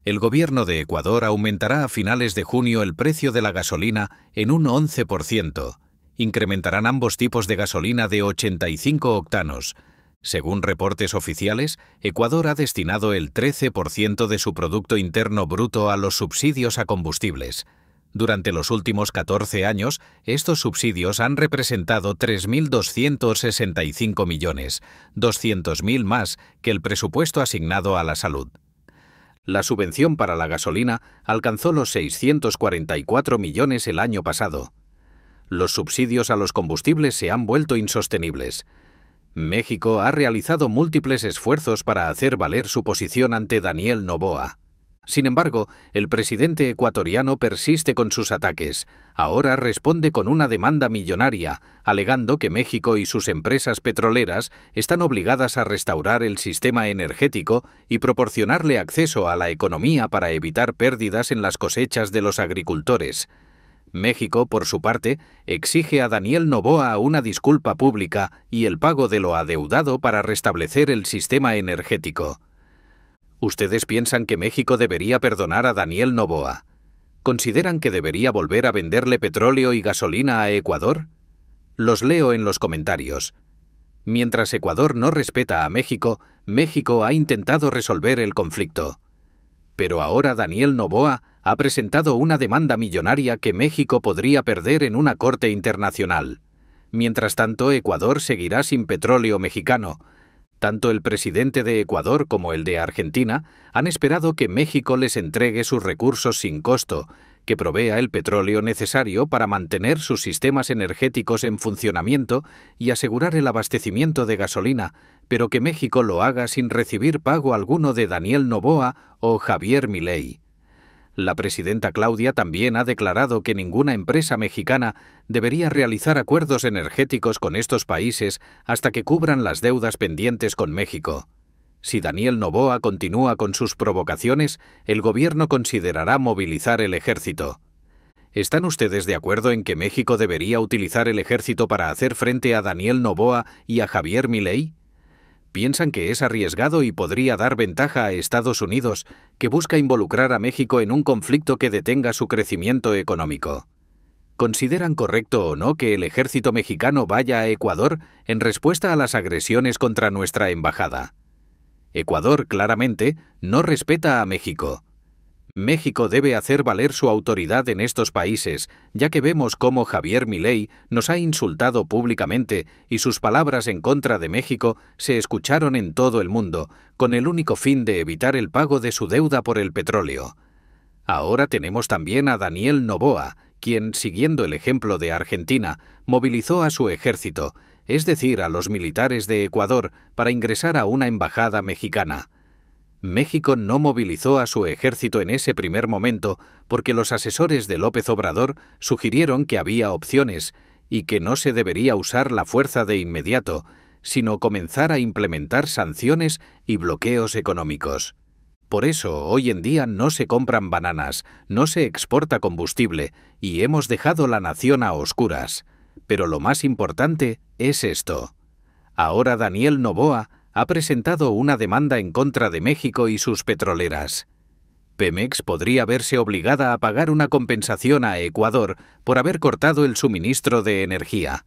El gobierno de Ecuador aumentará a finales de junio el precio de la gasolina en un 11%. Incrementarán ambos tipos de gasolina de 85 octanos. Según reportes oficiales, Ecuador ha destinado el 13% de su Producto Interno Bruto a los subsidios a combustibles. Durante los últimos 14 años, estos subsidios han representado 3.265 millones, 200.000 más que el presupuesto asignado a la salud. La subvención para la gasolina alcanzó los 644 millones el año pasado. Los subsidios a los combustibles se han vuelto insostenibles. México ha realizado múltiples esfuerzos para hacer valer su posición ante Daniel Noboa. Sin embargo, el presidente ecuatoriano persiste con sus ataques. Ahora responde con una demanda millonaria, alegando que México y sus empresas petroleras están obligadas a restaurar el sistema energético y proporcionarle acceso a la economía para evitar pérdidas en las cosechas de los agricultores. México, por su parte, exige a Daniel Noboa una disculpa pública y el pago de lo adeudado para restablecer el sistema energético. ¿Ustedes piensan que México debería perdonar a Daniel Noboa? ¿Consideran que debería volver a venderle petróleo y gasolina a Ecuador? Los leo en los comentarios. Mientras Ecuador no respeta a México, México ha intentado resolver el conflicto. Pero ahora Daniel Noboa ha presentado una demanda millonaria que México podría perder en una corte internacional. Mientras tanto, Ecuador seguirá sin petróleo mexicano. Tanto el presidente de Ecuador como el de Argentina han esperado que México les entregue sus recursos sin costo, que provea el petróleo necesario para mantener sus sistemas energéticos en funcionamiento y asegurar el abastecimiento de gasolina, pero que México lo haga sin recibir pago alguno de Daniel Noboa o Javier Milei. La presidenta Claudia también ha declarado que ninguna empresa mexicana debería realizar acuerdos energéticos con estos países hasta que cubran las deudas pendientes con México. Si Daniel Noboa continúa con sus provocaciones, el gobierno considerará movilizar el ejército. ¿Están ustedes de acuerdo en que México debería utilizar el ejército para hacer frente a Daniel Noboa y a Javier Milei? ¿Piensan que es arriesgado y podría dar ventaja a Estados Unidos, que busca involucrar a México en un conflicto que detenga su crecimiento económico? ¿Consideran correcto o no que el ejército mexicano vaya a Ecuador en respuesta a las agresiones contra nuestra embajada? Ecuador, claramente, no respeta a México. México debe hacer valer su autoridad en estos países, ya que vemos cómo Javier Milei nos ha insultado públicamente y sus palabras en contra de México se escucharon en todo el mundo, con el único fin de evitar el pago de su deuda por el petróleo. Ahora tenemos también a Daniel Noboa, quien, siguiendo el ejemplo de Argentina, movilizó a su ejército, es decir, a los militares de Ecuador, para ingresar a una embajada mexicana. México no movilizó a su ejército en ese primer momento porque los asesores de López Obrador sugirieron que había opciones y que no se debería usar la fuerza de inmediato, sino comenzar a implementar sanciones y bloqueos económicos. Por eso, hoy en día no se compran bananas, no se exporta combustible y hemos dejado la nación a oscuras. Pero lo más importante es esto. Ahora Daniel Noboa ha presentado una demanda en contra de México y sus petroleras. Pemex podría verse obligada a pagar una compensación a Ecuador por haber cortado el suministro de energía.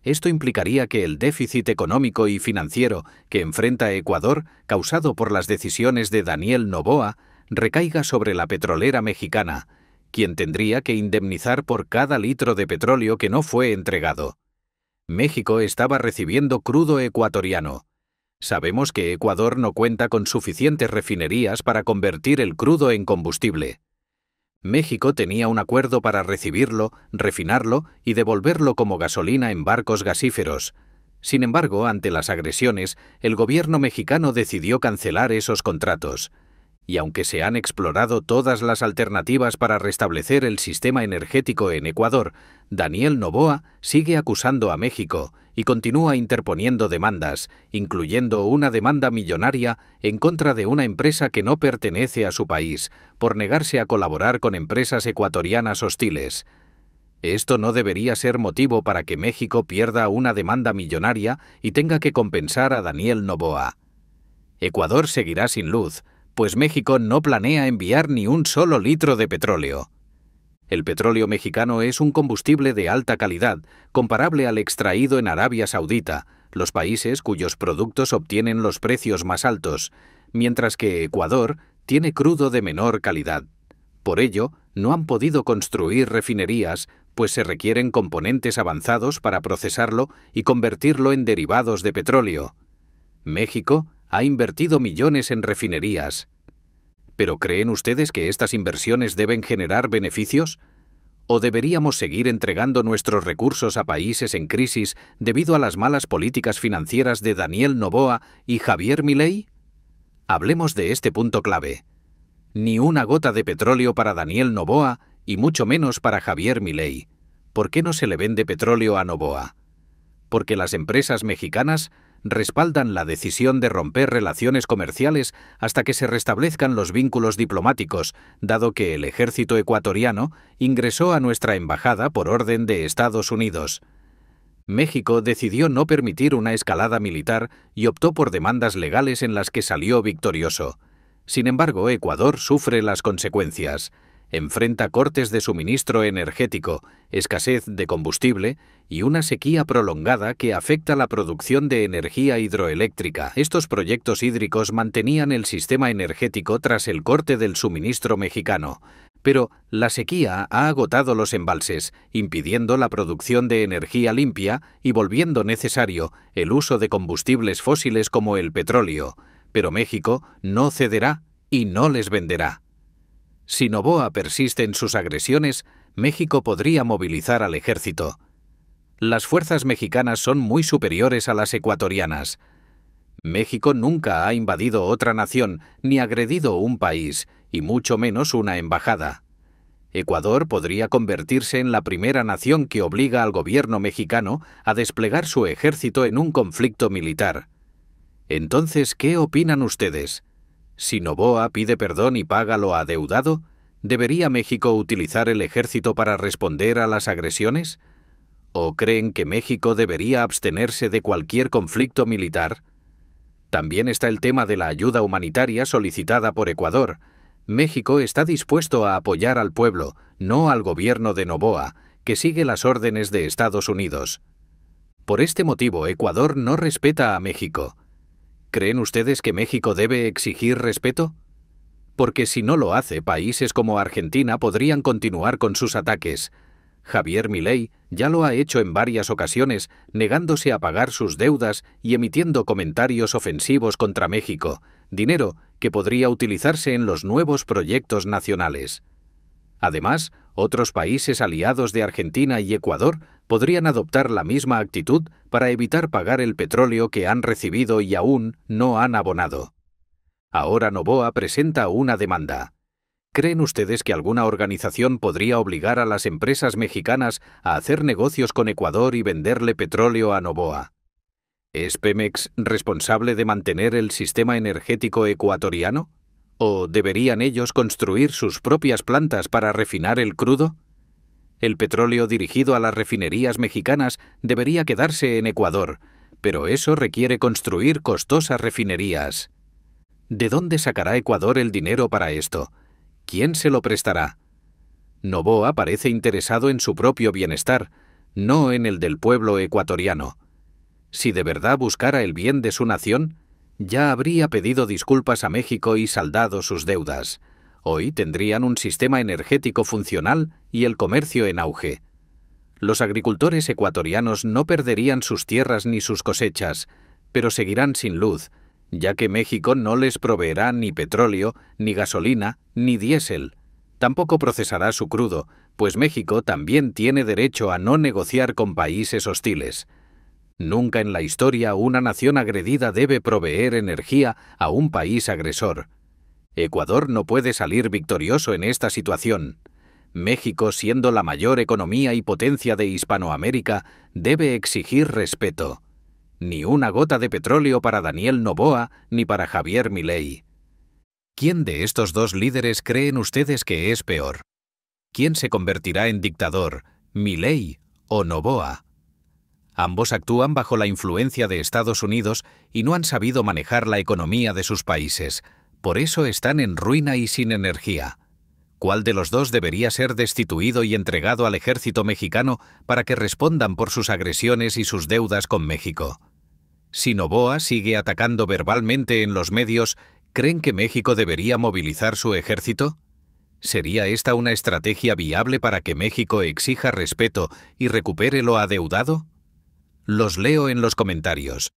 Esto implicaría que el déficit económico y financiero que enfrenta Ecuador, causado por las decisiones de Daniel Noboa, recaiga sobre la petrolera mexicana, quien tendría que indemnizar por cada litro de petróleo que no fue entregado. México estaba recibiendo crudo ecuatoriano. Sabemos que Ecuador no cuenta con suficientes refinerías para convertir el crudo en combustible. México tenía un acuerdo para recibirlo, refinarlo y devolverlo como gasolina en barcos gasíferos. Sin embargo, ante las agresiones, el gobierno mexicano decidió cancelar esos contratos. Y aunque se han explorado todas las alternativas para restablecer el sistema energético en Ecuador, Daniel Noboa sigue acusando a México y continúa interponiendo demandas, incluyendo una demanda millonaria en contra de una empresa que no pertenece a su país, por negarse a colaborar con empresas ecuatorianas hostiles. Esto no debería ser motivo para que México pierda una demanda millonaria y tenga que compensar a Daniel Noboa. Ecuador seguirá sin luz, pues México no planea enviar ni un solo litro de petróleo. El petróleo mexicano es un combustible de alta calidad, comparable al extraído en Arabia Saudita, los países cuyos productos obtienen los precios más altos, mientras que Ecuador tiene crudo de menor calidad. Por ello, no han podido construir refinerías, pues se requieren componentes avanzados para procesarlo y convertirlo en derivados de petróleo. México ha invertido millones en refinerías. ¿Pero creen ustedes que estas inversiones deben generar beneficios? ¿O deberíamos seguir entregando nuestros recursos a países en crisis debido a las malas políticas financieras de Daniel Noboa y Javier Milei? Hablemos de este punto clave. Ni una gota de petróleo para Daniel Noboa y mucho menos para Javier Milei. ¿Por qué no se le vende petróleo a Noboa? Porque las empresas mexicanas respaldan la decisión de romper relaciones comerciales hasta que se restablezcan los vínculos diplomáticos, dado que el ejército ecuatoriano ingresó a nuestra embajada por orden de Estados Unidos. México decidió no permitir una escalada militar y optó por demandas legales en las que salió victorioso. Sin embargo, Ecuador sufre las consecuencias. Enfrenta cortes de suministro energético, escasez de combustible y una sequía prolongada que afecta la producción de energía hidroeléctrica. Estos proyectos hídricos mantenían el sistema energético tras el corte del suministro mexicano, pero la sequía ha agotado los embalses, impidiendo la producción de energía limpia y volviendo necesario el uso de combustibles fósiles como el petróleo. Pero México no cederá y no les venderá. Si Noboa persiste en sus agresiones, México podría movilizar al ejército. Las fuerzas mexicanas son muy superiores a las ecuatorianas. México nunca ha invadido otra nación ni agredido un país, y mucho menos una embajada. Ecuador podría convertirse en la primera nación que obliga al gobierno mexicano a desplegar su ejército en un conflicto militar. Entonces, ¿qué opinan ustedes? Si Noboa pide perdón y paga lo adeudado, ¿debería México utilizar el ejército para responder a las agresiones? ¿O creen que México debería abstenerse de cualquier conflicto militar? También está el tema de la ayuda humanitaria solicitada por Ecuador. México está dispuesto a apoyar al pueblo, no al gobierno de Noboa, que sigue las órdenes de Estados Unidos. Por este motivo, Ecuador no respeta a México. ¿Creen ustedes que México debe exigir respeto? Porque si no lo hace, países como Argentina podrían continuar con sus ataques. Javier Milei ya lo ha hecho en varias ocasiones, negándose a pagar sus deudas y emitiendo comentarios ofensivos contra México, dinero que podría utilizarse en los nuevos proyectos nacionales. Además, otros países aliados de Argentina y Ecuador podrían adoptar la misma actitud para evitar pagar el petróleo que han recibido y aún no han abonado. Ahora Noboa presenta una demanda. ¿Creen ustedes que alguna organización podría obligar a las empresas mexicanas a hacer negocios con Ecuador y venderle petróleo a Noboa? ¿Es Pemex responsable de mantener el sistema energético ecuatoriano? ¿O deberían ellos construir sus propias plantas para refinar el crudo? El petróleo dirigido a las refinerías mexicanas debería quedarse en Ecuador, pero eso requiere construir costosas refinerías. ¿De dónde sacará Ecuador el dinero para esto? ¿Quién se lo prestará? Noboa parece interesado en su propio bienestar, no en el del pueblo ecuatoriano. Si de verdad buscara el bien de su nación, ya habría pedido disculpas a México y saldado sus deudas. Hoy tendrían un sistema energético funcional y el comercio en auge. Los agricultores ecuatorianos no perderían sus tierras ni sus cosechas, pero seguirán sin luz, ya que México no les proveerá ni petróleo, ni gasolina, ni diésel. Tampoco procesará su crudo, pues México también tiene derecho a no negociar con países hostiles. Nunca en la historia una nación agredida debe proveer energía a un país agresor. Ecuador no puede salir victorioso en esta situación. México, siendo la mayor economía y potencia de Hispanoamérica, debe exigir respeto. Ni una gota de petróleo para Daniel Noboa ni para Javier Milei. ¿Quién de estos dos líderes creen ustedes que es peor? ¿Quién se convertirá en dictador, Milei o Noboa? Ambos actúan bajo la influencia de Estados Unidos y no han sabido manejar la economía de sus países. Por eso están en ruina y sin energía. ¿Cuál de los dos debería ser destituido y entregado al ejército mexicano para que respondan por sus agresiones y sus deudas con México? Si Noboa sigue atacando verbalmente en los medios, ¿creen que México debería movilizar su ejército? ¿Sería esta una estrategia viable para que México exija respeto y recupere lo adeudado? Los leo en los comentarios.